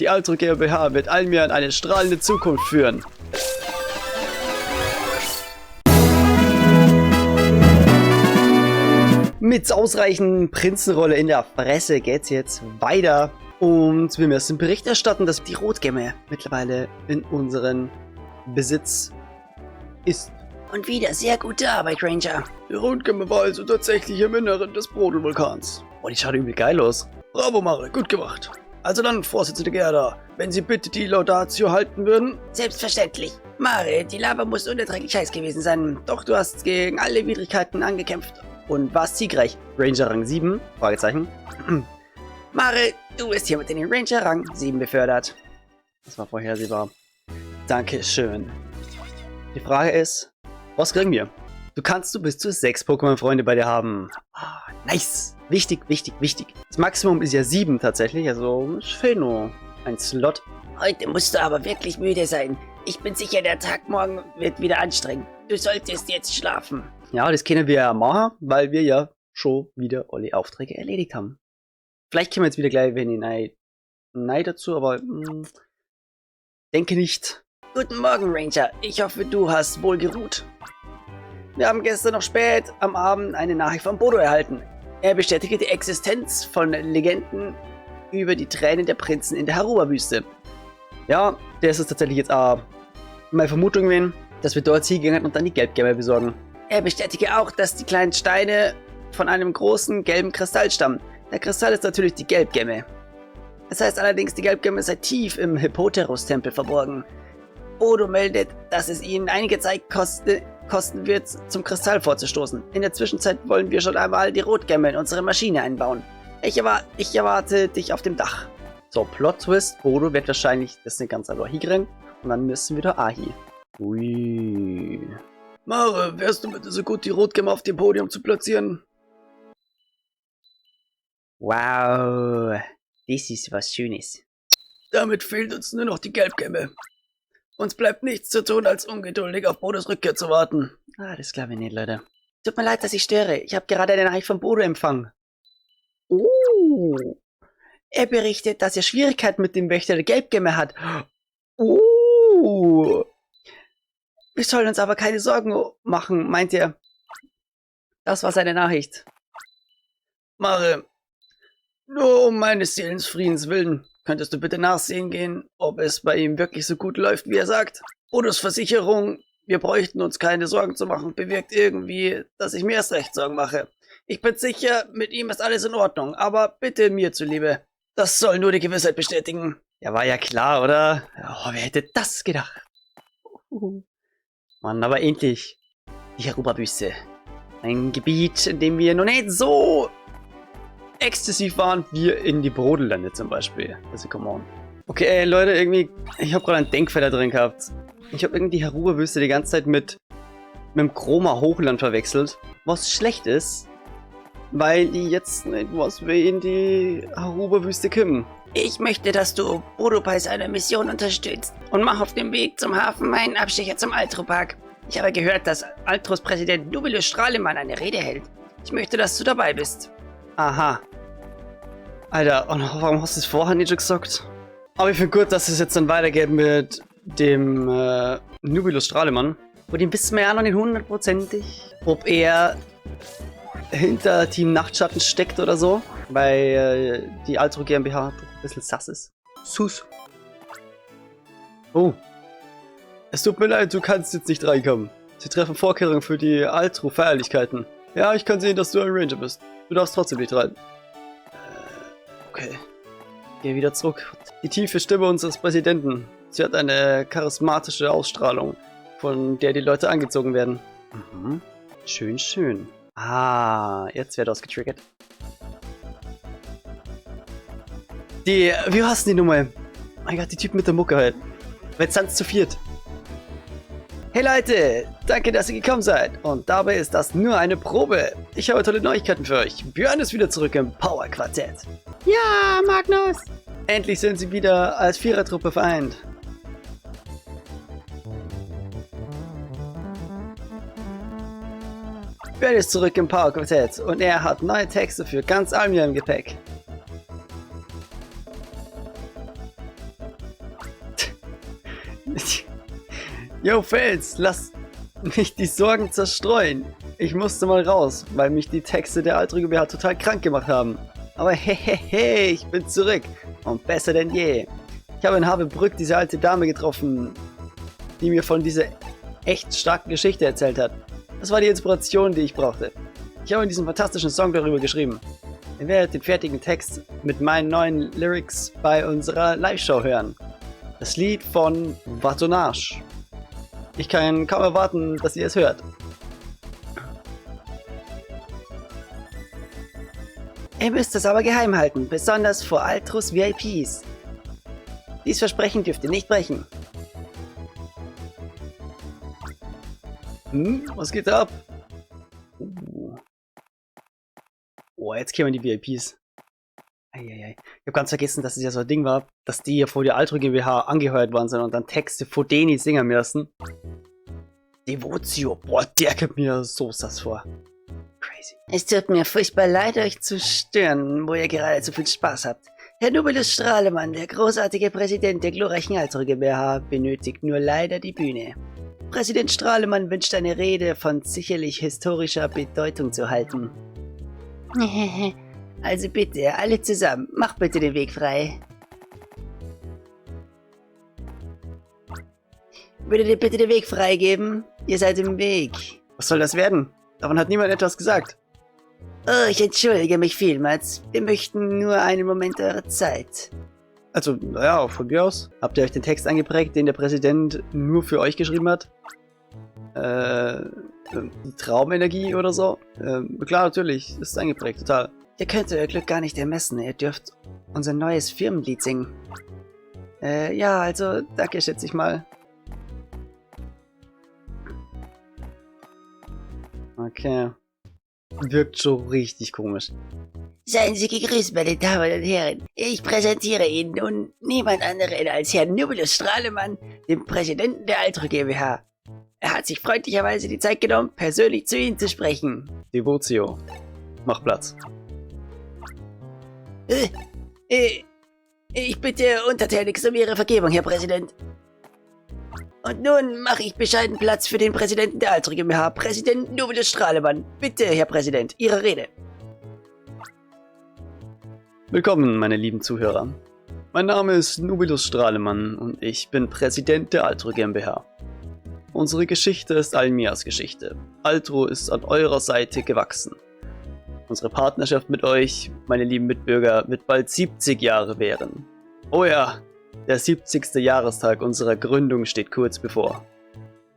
Die Altro GmbH wird Almir in eine strahlende Zukunft führen. Mit ausreichend Prinzenrolle in der Fresse geht's jetzt weiter. Und wir müssen Bericht erstatten, dass die Rotgemme mittlerweile in unseren Besitz ist. Und wieder sehr gute Arbeit, Ranger. Die Rotgemme war also tatsächlich im Inneren des Brodelvulkans. Oh, die schaut übel geil aus. Bravo, Mare, gut gemacht. Also dann, Vorsitzende Gerda, wenn Sie bitte die Laudatio halten würden. Selbstverständlich. Mare, die Lava muss unerträglich heiß gewesen sein. Doch du hast gegen alle Widrigkeiten angekämpft und warst siegreich. Ranger Rang 7? Fragezeichen. Mare, du wirst hiermit in den Ranger Rang 7 befördert. Das war vorhersehbar. Dankeschön. Die Frage ist, was kriegen wir? Du kannst bis zu 6 Pokémon-Freunde bei dir haben. Ah, nice. Wichtig, wichtig, wichtig. Das Maximum ist ja 7 tatsächlich, also es fehlt nur ein Slot. Heute musst du aber wirklich müde sein. Ich bin sicher, der Tag morgen wird wieder anstrengend. Du solltest jetzt schlafen. Ja, das können wir ja machen, weil wir ja schon wieder alle Aufträge erledigt haben. Vielleicht können wir jetzt wieder gleich wenig Nein dazu, aber denke nicht. Guten Morgen, Ranger. Ich hoffe, du hast wohl geruht. Wir haben gestern noch spät am Abend eine Nachricht von Bodo erhalten. Er bestätigte die Existenz von Legenden über die Tränen der Prinzen in der Haruba-Wüste. Ja, das ist tatsächlich jetzt auch meine Vermutung gewesen, dass wir dort hingehen und dann die Gelbgemme besorgen. Er bestätigte auch, dass die kleinen Steine von einem großen gelben Kristall stammen. Der Kristall ist natürlich die Gelbgemme. Das heißt allerdings, die Gelbgemme sei tief im Hippoterus-Tempel verborgen. Bodo meldet, dass es ihnen einige Zeit kosten wird, zum Kristall vorzustoßen. In der Zwischenzeit wollen wir schon einmal die Rotgemme in unsere Maschine einbauen. Ich erwarte dich auf dem Dach. So, Plot-Twist. Bodo wird wahrscheinlich das nicht ganz einfach hinkriegen. Und dann müssen wir da Ahi. Ui. Mare, wärst du bitte so gut, die Rotgemme auf dem Podium zu platzieren? Wow, das ist was Schönes. Damit fehlt uns nur noch die Gelbgemme. Uns bleibt nichts zu tun, als ungeduldig auf Bodos Rückkehr zu warten. Ah, das glaube ich nicht, Leute. Tut mir leid, dass ich störe. Ich habe gerade eine Nachricht von Bodo empfangen. Er berichtet, dass er Schwierigkeiten mit dem Wächter der Gelbgemme hat. Wir sollen uns aber keine Sorgen machen, meint er. Das war seine Nachricht. Mare, nur um meines Seelensfriedens willen, könntest du bitte nachsehen gehen, ob es bei ihm wirklich so gut läuft, wie er sagt? Bodos Versicherung, wir bräuchten uns keine Sorgen zu machen, bewirkt irgendwie, dass ich mir erst recht Sorgen mache. Ich bin sicher, mit ihm ist alles in Ordnung, aber bitte mir zuliebe. Das soll nur die Gewissheit bestätigen. Ja, war ja klar, oder? Oh, wer hätte das gedacht? Mann, aber endlich. Die Haruba-Wüste. Ein Gebiet, in dem wir noch nicht so exzessiv waren, wie in die Brodellande zum Beispiel. Also, come on. Okay, Leute, irgendwie, ich habe gerade einen Denkfehler drin gehabt. Ich habe irgendwie die Haruba-Wüste die ganze Zeit mit dem Chroma-Hochland verwechselt. Was schlecht ist, weil die jetzt nicht was wie in die Haruba-Wüste kommen. Ich möchte, dass du Bodo bei seiner Mission unterstützt und mach auf dem Weg zum Hafen meinen Abstecher zum Altro-Park. Ich habe gehört, dass Altros Präsident Nubilus Strahlemann eine Rede hält. Ich möchte, dass du dabei bist. Aha. Alter, und warum hast du es vorher nicht schon gesagt? Aber ich finde gut, dass es jetzt dann weitergeht mit dem Nubilus Strahlemann. Von dem wissen wir ja noch nicht hundertprozentig, ob er hinter Team Nachtschatten steckt oder so, weil die Altro GmbH doch ein bisschen sass ist. Sus. Oh. Es tut mir leid, du kannst jetzt nicht reinkommen. Sie treffen Vorkehrungen für die Altro-Feierlichkeiten. Ja, ich kann sehen, dass du ein Ranger bist. Du darfst trotzdem nicht rein. Okay. Geh wieder zurück. Die tiefe Stimme unseres Präsidenten. Sie hat eine charismatische Ausstrahlung, von der die Leute angezogen werden. Mhm. Schön, schön. Ah, jetzt wird das getriggert. Wie hast du die Nummer? Mein Gott, die Typen mit der Mucke halt. Jetzt sind es zu viert. Hey Leute, danke, dass ihr gekommen seid. Und dabei ist das nur eine Probe. Ich habe tolle Neuigkeiten für euch. Björn ist wieder zurück im Power-Quartett. Ja, Magnus! Endlich sind sie wieder als Vierertruppe vereint. Björn ist zurück im Power-Quartett und er hat neue Texte für ganz Almir im Gepäck. Yo, Fels, lass mich die Sorgen zerstreuen. Ich musste mal raus, weil mich die Texte der Altro GmbH total krank gemacht haben. Aber hey, ich bin zurück und besser denn je. Ich habe in Havebrück diese alte Dame getroffen, die mir von dieser echt starken Geschichte erzählt hat. Das war die Inspiration, die ich brauchte. Ich habe diesen fantastischen Song darüber geschrieben. Ihr werdet den fertigen Text mit meinen neuen Lyrics bei unserer Live-Show hören. Das Lied von Vatonage. Ich kann kaum erwarten, dass ihr es hört. Ihr müsst es aber geheim halten, besonders vor Altros VIPs. Dies Versprechen dürft ihr nicht brechen. Was geht ab? Oh, jetzt kämen die VIPs. Eieiei. Ich habe ganz vergessen, dass es ja so ein Ding war, dass die ja vor der Altro GmbH angeheuert worden sind und dann Texte vor denen singen müssen. Devotio. Boah, der gibt mir so was vor. Crazy. Es tut mir furchtbar leid, euch zu stören, wo ihr gerade so viel Spaß habt. Herr Nobelus Strahlemann, der großartige Präsident der glorreichen Altro GmbH, benötigt nur leider die Bühne. Präsident Strahlemann wünscht eine Rede von sicherlich historischer Bedeutung zu halten. Also bitte, alle zusammen, macht bitte den Weg frei. Würdet ihr bitte den Weg freigeben? Ihr seid im Weg. Was soll das werden? Davon hat niemand etwas gesagt. Oh, ich entschuldige mich vielmals. Wir möchten nur einen Moment eurer Zeit. Also, naja, von mir aus. Habt ihr euch den Text eingeprägt, den der Präsident nur für euch geschrieben hat? Die Traumenergie oder so? Klar, natürlich, ist eingeprägt, total. Ihr könnt euer Glück gar nicht ermessen. Ihr dürft unser neues Firmenlied singen. Ja, also, danke, schätze ich mal. Okay. Wirkt schon richtig komisch. Seien Sie gegrüßt, meine Damen und Herren. Ich präsentiere Ihnen nun niemand anderen als Herrn Nobelus Strahlemann, den Präsidenten der Altro GmbH. Er hat sich freundlicherweise die Zeit genommen, persönlich zu Ihnen zu sprechen. Devotio. Mach Platz. Ich bitte untertänigst um Ihre Vergebung, Herr Präsident. Und nun mache ich bescheiden Platz für den Präsidenten der Altro GmbH, Präsident Nobelus Strahlemann. Bitte, Herr Präsident, Ihre Rede. Willkommen, meine lieben Zuhörer. Mein Name ist Nobelus Strahlemann und ich bin Präsident der Altro GmbH. Unsere Geschichte ist Almias Geschichte. Altro ist an eurer Seite gewachsen. Unsere Partnerschaft mit euch, meine lieben Mitbürger, wird bald 70 Jahre währen. Oh ja, der 70. Jahrestag unserer Gründung steht kurz bevor.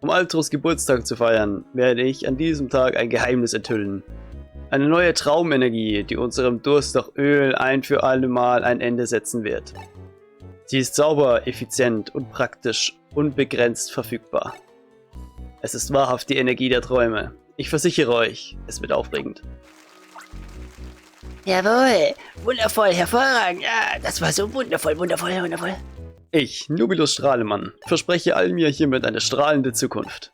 Um Altros Geburtstag zu feiern, werde ich an diesem Tag ein Geheimnis enthüllen. Eine neue Traumenergie, die unserem Durst nach Öl ein für alle Mal ein Ende setzen wird. Sie ist sauber, effizient und praktisch unbegrenzt verfügbar. Es ist wahrhaft die Energie der Träume. Ich versichere euch, es wird aufregend. Jawohl, wundervoll, hervorragend. Ja, das war so wundervoll. Ich, Nobelus Strahlemann, verspreche Almir hiermit eine strahlende Zukunft.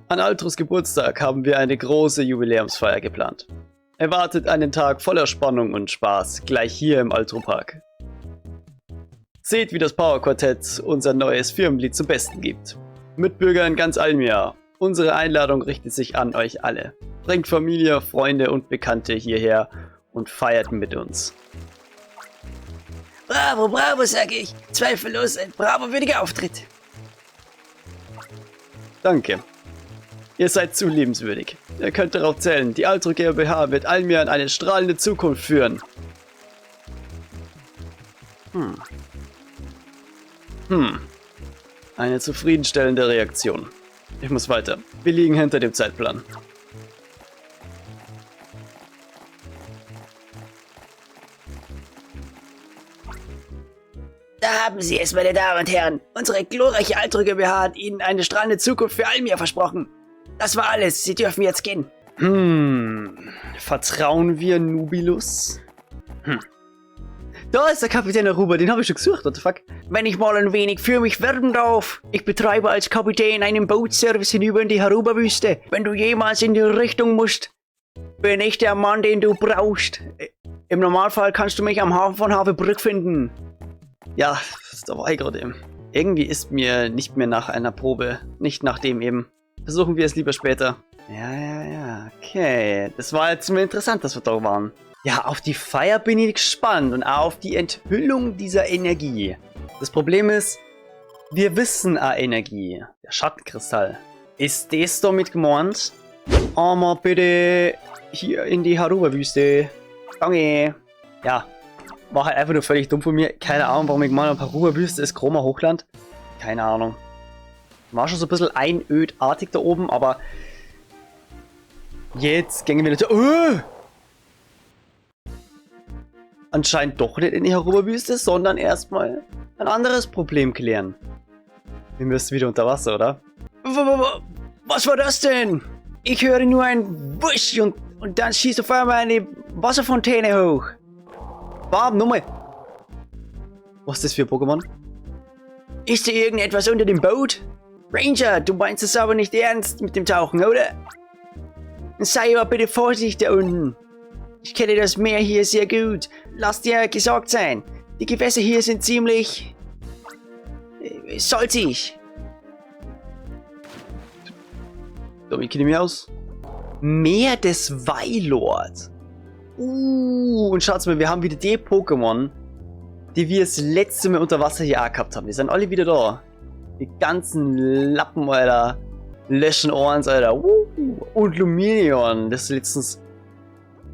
An Altros Geburtstag haben wir eine große Jubiläumsfeier geplant. Erwartet einen Tag voller Spannung und Spaß, gleich hier im Altro Park. Seht, wie das Power Quartett unser neues Firmenlied zum Besten gibt. Mitbürger in ganz Almia, unsere Einladung richtet sich an euch alle. Bringt Familie, Freunde und Bekannte hierher und feiert mit uns. Bravo, sag ich. Zweifellos ein bravwürdiger Auftritt. Danke. Ihr seid zu liebenswürdig. Ihr könnt darauf zählen, die Altro GmbH wird Almir in eine strahlende Zukunft führen. Eine zufriedenstellende Reaktion. Ich muss weiter. Wir liegen hinter dem Zeitplan. Da haben Sie es, meine Damen und Herren. Unsere glorreiche Altro GmbH hat Ihnen eine strahlende Zukunft für Almir versprochen. Das war alles. Sie dürfen jetzt gehen. Vertrauen wir Nubilus? Da ist der Kapitän Aruba, den habe ich schon gesucht, what the fuck? Wenn ich mal ein wenig für mich werben darf. Ich betreibe als Kapitän einen Bootservice hinüber in die Haruba-Wüste. Wenn du jemals in die Richtung musst, bin ich der Mann, den du brauchst. Im Normalfall kannst du mich am Hafen von Havebrück finden. Ja, da war ich gerade eben. Irgendwie ist mir nicht mehr nach einer Probe. Nicht nach dem eben. Versuchen wir es lieber später. Ja. Okay. Das war jetzt mal interessant, dass wir da waren. Ja, auf die Feier bin ich gespannt und auch auf die Enthüllung dieser Energie. Das Problem ist, wir wissen eine Energie. Der Schattenkristall. Ist das damit gemeint? Einmal bitte hier in die Haruba-Wüste. Danke. Ja, war halt einfach nur völlig dumm von mir. Keine Ahnung, warum ich gemeint habe, Haruba-Wüste ist Chroma Hochland. Keine Ahnung. War schon so ein bisschen einödartig da oben, aber jetzt gehen wir wieder anscheinend doch nicht in die Haruba-Wüste, sondern erstmal ein anderes Problem klären. Wir müssen wieder unter Wasser, oder? Was war das denn? Ich höre nur ein Wusch und dann schießt auf einmal eine Wasserfontäne hoch. Bam, nochmal. Was ist das für ein Pokémon? Ist da irgendetwas unter dem Boot? Ranger, du meinst es aber nicht ernst mit dem Tauchen, oder? Sei aber bitte vorsichtig da unten. Ich kenne das Meer hier sehr gut. Lass dir gesagt sein. Die Gewässer hier sind ziemlich salzig. So, wie kenne ich mich aus? Meer des Wailord. Und schaut's mal, wir haben wieder die Pokémon, die wir das letzte Mal unter Wasser hier auch gehabt haben. Die sind alle wieder da. Die ganzen Lappen, Alter. Löschenohrens, Alter. Und Lumineon, das letztens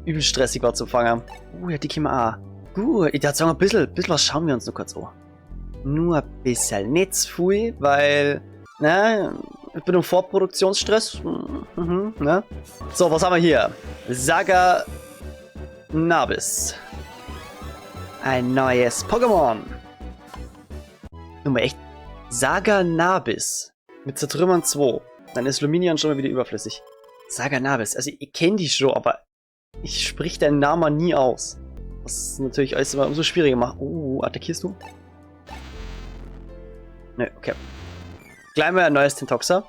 übel stressig war zu fangen. Ja, die können wir auch. Gut, ich dachte sagen, ein bisschen was schauen wir uns noch kurz an. Nur ein bisschen. Nicht zu viel, weil, ne, ich bin im Vorproduktionsstress. Ne? So, was haben wir hier? Saga Nabis. Ein neues Pokémon. Nummer echt. Saga Nabis. Mit Zertrümmern 2. Dann ist Lumineon schon mal wieder überflüssig. Saga Nabis. Also, ich kenne die schon, aber ich sprich deinen Namen nie aus. Was natürlich alles immer umso schwieriger macht. Attackierst du? Ne, okay. Gleich mal ein neues Tentoxa.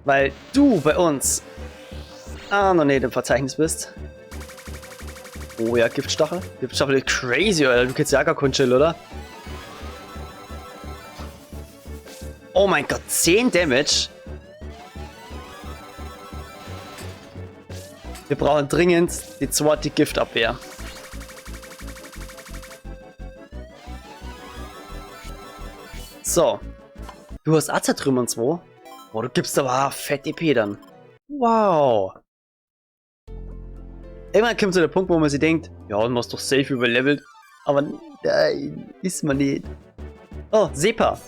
Weil du bei uns noch nicht im Verzeichnis bist. Oh ja, Giftstachel. Giftstachel ist crazy, Alter. Du kennst ja gar keinen Chill, oder? Oh mein Gott, 10 Damage. Wir brauchen dringend die zweite Giftabwehr. So. Du hast Zertrümmern 2. Oh, du gibst aber fett EP dann. Wow. Irgendwann kommt so der Punkt, wo man sich denkt, ja, du machst doch safe überlevelt. Aber nein, ist man nicht. Oh, Sepa.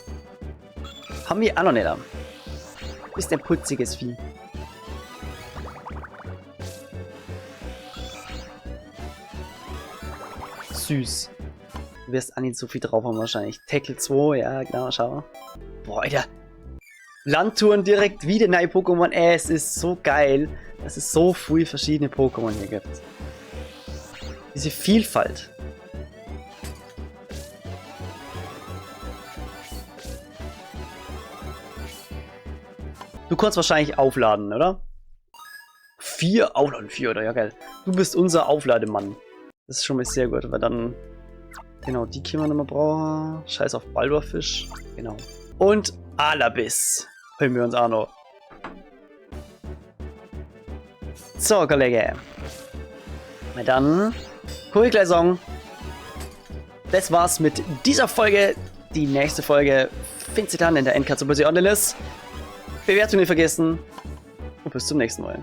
Haben wir auch noch nicht. Ist ein putziges Vieh. Süß. Du wirst auch nicht so viel drauf haben wahrscheinlich. Tackle 2, ja genau, schau. Boah, Alter. Landtouren direkt wieder neue Pokémon. Es ist so geil, dass es so viele verschiedene Pokémon hier gibt. Diese Vielfalt. Du kannst wahrscheinlich aufladen, oder? 4? Aufladen 4, oder? Ja, geil. Du bist unser Auflademann. Das ist schon mal sehr gut, weil dann... Genau, die können wir nochmal brauchen. Scheiß auf Baldorfisch. Genau. Und Alabis. Hören wir uns auch noch. So, Kollege. Na dann, cool, gleich sagen. Das war's mit dieser Folge. Die nächste Folge findet ihr dann in der Endcard, sobald sie online ist. Bewertung nicht vergessen. Und bis zum nächsten Mal.